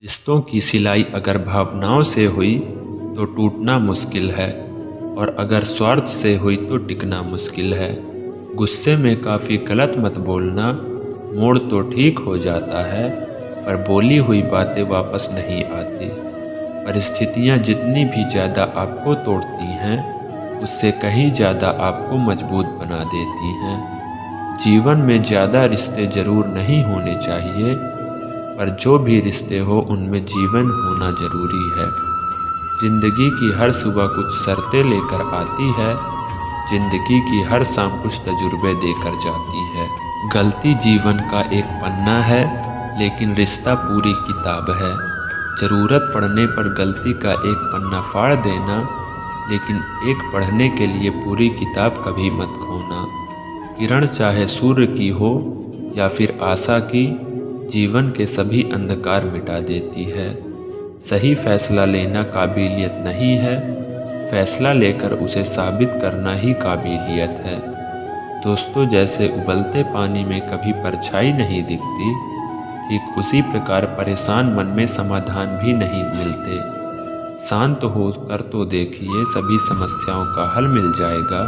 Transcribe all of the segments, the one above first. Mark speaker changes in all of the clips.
Speaker 1: रिश्तों की सिलाई अगर भावनाओं से हुई तो टूटना मुश्किल है, और अगर स्वार्थ से हुई तो टिकना मुश्किल है। गुस्से में काफ़ी गलत मत बोलना, मोड़ तो ठीक हो जाता है, पर बोली हुई बातें वापस नहीं आती। परिस्थितियाँ जितनी भी ज़्यादा आपको तोड़ती हैं, उससे कहीं ज़्यादा आपको मजबूत बना देती हैं। जीवन में ज़्यादा रिश्ते ज़रूर नहीं होने चाहिए, पर जो भी रिश्ते हो उनमें जीवन होना ज़रूरी है। ज़िंदगी की हर सुबह कुछ शर्तें लेकर आती है, ज़िंदगी की हर शाम कुछ तजुर्बे देकर जाती है। गलती जीवन का एक पन्ना है, लेकिन रिश्ता पूरी किताब है। ज़रूरत पड़ने पर गलती का एक पन्ना फाड़ देना, लेकिन एक पढ़ने के लिए पूरी किताब कभी मत खोना। किरण चाहे सूर्य की हो या फिर आशा की, जीवन के सभी अंधकार मिटा देती है। सही फैसला लेना काबिलियत नहीं है, फैसला लेकर उसे साबित करना ही काबिलियत है। दोस्तों, जैसे उबलते पानी में कभी परछाई नहीं दिखती, ठीक उसी प्रकार परेशान मन में समाधान भी नहीं मिलते। शांत हो कर तो देखिए, सभी समस्याओं का हल मिल जाएगा।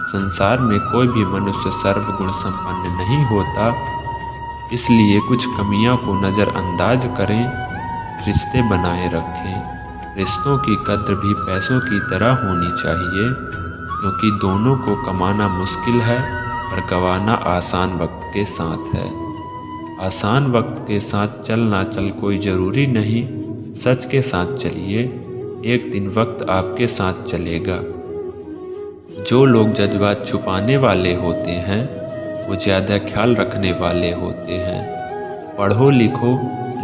Speaker 1: संसार में कोई भी मनुष्य सर्वगुण संपन्न नहीं होता, इसलिए कुछ कमियों को नज़रअंदाज करें, रिश्ते बनाए रखें। रिश्तों की कद्र भी पैसों की तरह होनी चाहिए, क्योंकि दोनों को कमाना मुश्किल है, पर गंवाना आसान वक्त के साथ है। आसान वक्त के साथ चलना चल कोई ज़रूरी नहीं, सच के साथ चलिए, एक दिन वक्त आपके साथ चलेगा। जो लोग जज्बात छुपाने वाले होते हैं, वो ज़्यादा ख्याल रखने वाले होते हैं। पढ़ो लिखो,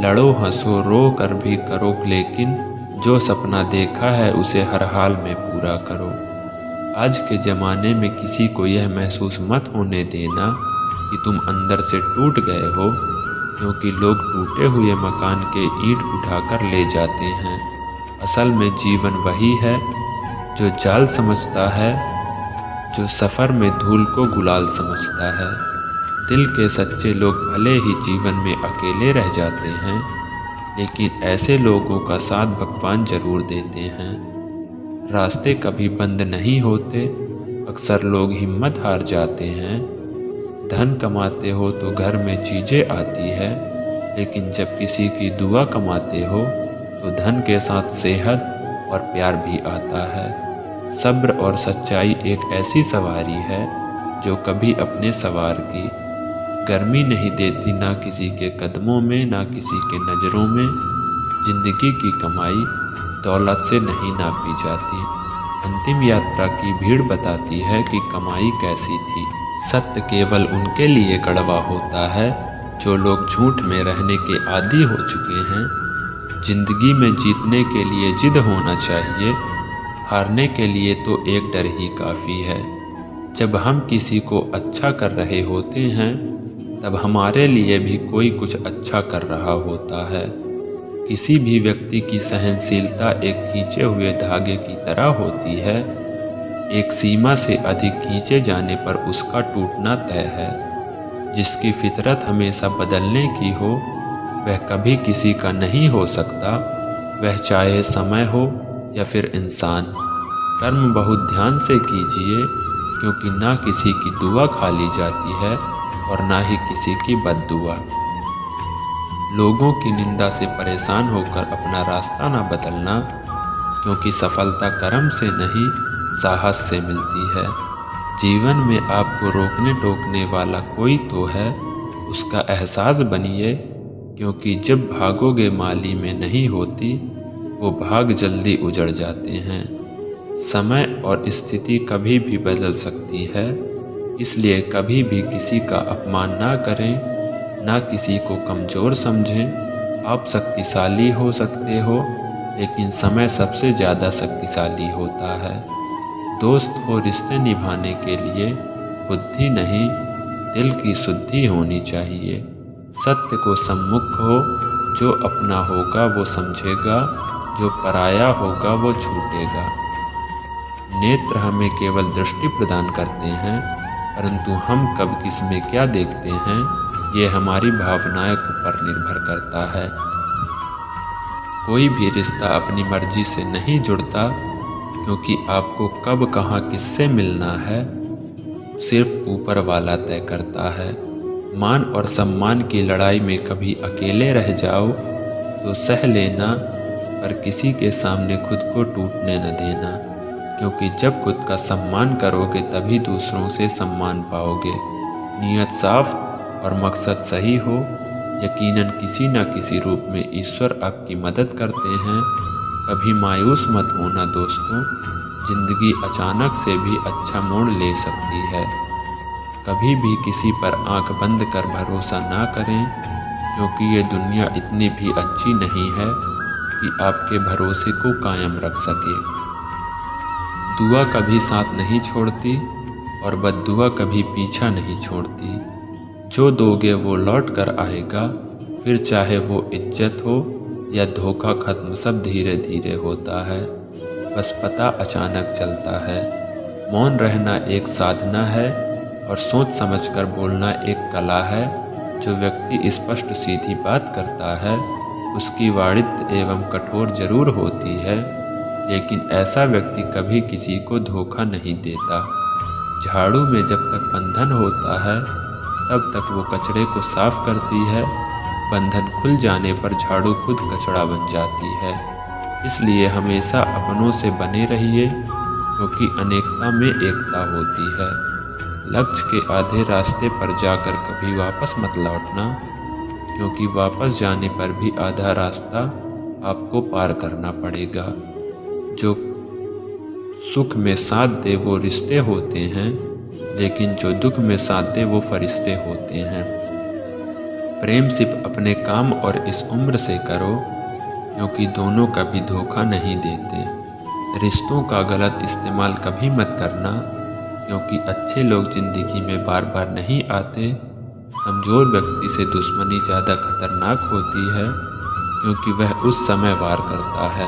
Speaker 1: लड़ो हंसो, रो कर भी करो, लेकिन जो सपना देखा है उसे हर हाल में पूरा करो। आज के ज़माने में किसी को यह महसूस मत होने देना कि तुम अंदर से टूट गए हो, क्योंकि लोग टूटे हुए मकान के ईंट उठाकर ले जाते हैं। असल में जीवन वही है जो जाल समझता है, जो सफ़र में धूल को गुलाल समझता है। दिल के सच्चे लोग भले ही जीवन में अकेले रह जाते हैं, लेकिन ऐसे लोगों का साथ भगवान जरूर देते हैं। रास्ते कभी बंद नहीं होते, अक्सर लोग हिम्मत हार जाते हैं। धन कमाते हो तो घर में चीज़ें आती है, लेकिन जब किसी की दुआ कमाते हो तो धन के साथ सेहत और प्यार भी आता है। सब्र और सच्चाई एक ऐसी सवारी है जो कभी अपने सवार की गर्मी नहीं देती, ना किसी के कदमों में, ना किसी के नज़रों में। जिंदगी की कमाई दौलत से नहीं नापी जाती, अंतिम यात्रा की भीड़ बताती है कि कमाई कैसी थी। सत्य केवल उनके लिए कड़वा होता है जो लोग झूठ में रहने के आदी हो चुके हैं। जिंदगी में जीतने के लिए जिद होना चाहिए, हारने के लिए तो एक डर ही काफ़ी है। जब हम किसी को अच्छा कर रहे होते हैं, तब हमारे लिए भी कोई कुछ अच्छा कर रहा होता है। किसी भी व्यक्ति की सहनशीलता एक खींचे हुए धागे की तरह होती है, एक सीमा से अधिक खींचे जाने पर उसका टूटना तय है। जिसकी फितरत हमेशा बदलने की हो, वह कभी किसी का नहीं हो सकता, वह चाहे समय हो या फिर इंसान। कर्म बहुत ध्यान से कीजिए, क्योंकि ना किसी की दुआ खाली जाती है और ना ही किसी की बद्दुआ। लोगों की निंदा से परेशान होकर अपना रास्ता ना बदलना, क्योंकि सफलता कर्म से नहीं, साहस से मिलती है। जीवन में आपको रोकने टोकने वाला कोई तो है, उसका एहसास बनिए, क्योंकि जब भागोगे माली में नहीं होती, वो भाग जल्दी उजड़ जाते हैं। समय और स्थिति कभी भी बदल सकती है, इसलिए कभी भी किसी का अपमान ना करें, ना किसी को कमज़ोर समझें। आप शक्तिशाली हो सकते हो, लेकिन समय सबसे ज़्यादा शक्तिशाली होता है। दोस्त हो रिश्ते निभाने के लिए बुद्धि नहीं, दिल की शुद्धि होनी चाहिए। सत्य को सम्मुख हो, जो अपना होगा वो समझेगा, जो पराया होगा वो छूटेगा। नेत्र हमें केवल दृष्टि प्रदान करते हैं, परंतु हम कब किस में क्या देखते हैं, ये हमारी भावनाओं पर निर्भर करता है। कोई भी रिश्ता अपनी मर्जी से नहीं जुड़ता, क्योंकि आपको कब कहाँ किससे मिलना है सिर्फ ऊपर वाला तय करता है। मान और सम्मान की लड़ाई में कभी अकेले रह जाओ तो सह लेना, पर किसी के सामने खुद को टूटने न देना, क्योंकि जब खुद का सम्मान करोगे तभी दूसरों से सम्मान पाओगे। नीयत साफ और मकसद सही हो, यकीनन किसी न किसी रूप में ईश्वर आपकी मदद करते हैं। कभी मायूस मत होना दोस्तों, जिंदगी अचानक से भी अच्छा मोड़ ले सकती है। कभी भी किसी पर आंख बंद कर भरोसा ना करें, क्योंकि ये दुनिया इतनी भी अच्छी नहीं है कि आपके भरोसे को कायम रख सके। दुआ कभी साथ नहीं छोड़ती और बद्दुआ कभी पीछा नहीं छोड़ती। जो दोगे वो लौट कर आएगा, फिर चाहे वो इज्जत हो या धोखा, खत्म सब धीरे धीरे होता है, बस पता अचानक चलता है। मौन रहना एक साधना है और सोच समझकर बोलना एक कला है। जो व्यक्ति स्पष्ट सीधी बात करता है उसकी वाणिज्य एवं कठोर जरूर होती है, लेकिन ऐसा व्यक्ति कभी किसी को धोखा नहीं देता। झाड़ू में जब तक बंधन होता है तब तक वो कचरे को साफ करती है, बंधन खुल जाने पर झाड़ू खुद कचरा बन जाती है। इसलिए हमेशा अपनों से बने रहिए, क्योंकि अनेकता में एकता होती है। लक्ष्य के आधे रास्ते पर जाकर कभी वापस मत लौटना, क्योंकि वापस जाने पर भी आधा रास्ता आपको पार करना पड़ेगा। जो सुख में साथ दे वो रिश्ते होते हैं, लेकिन जो दुख में साथ दे वो फरिश्ते होते हैं। प्रेम सिर्फ अपने काम और इस उम्र से करो, क्योंकि दोनों कभी धोखा नहीं देते। रिश्तों का गलत इस्तेमाल कभी मत करना, क्योंकि अच्छे लोग जिंदगी में बार बार नहीं आते। कमज़ोर व्यक्ति से दुश्मनी ज़्यादा खतरनाक होती है, क्योंकि वह उस समय वार करता है।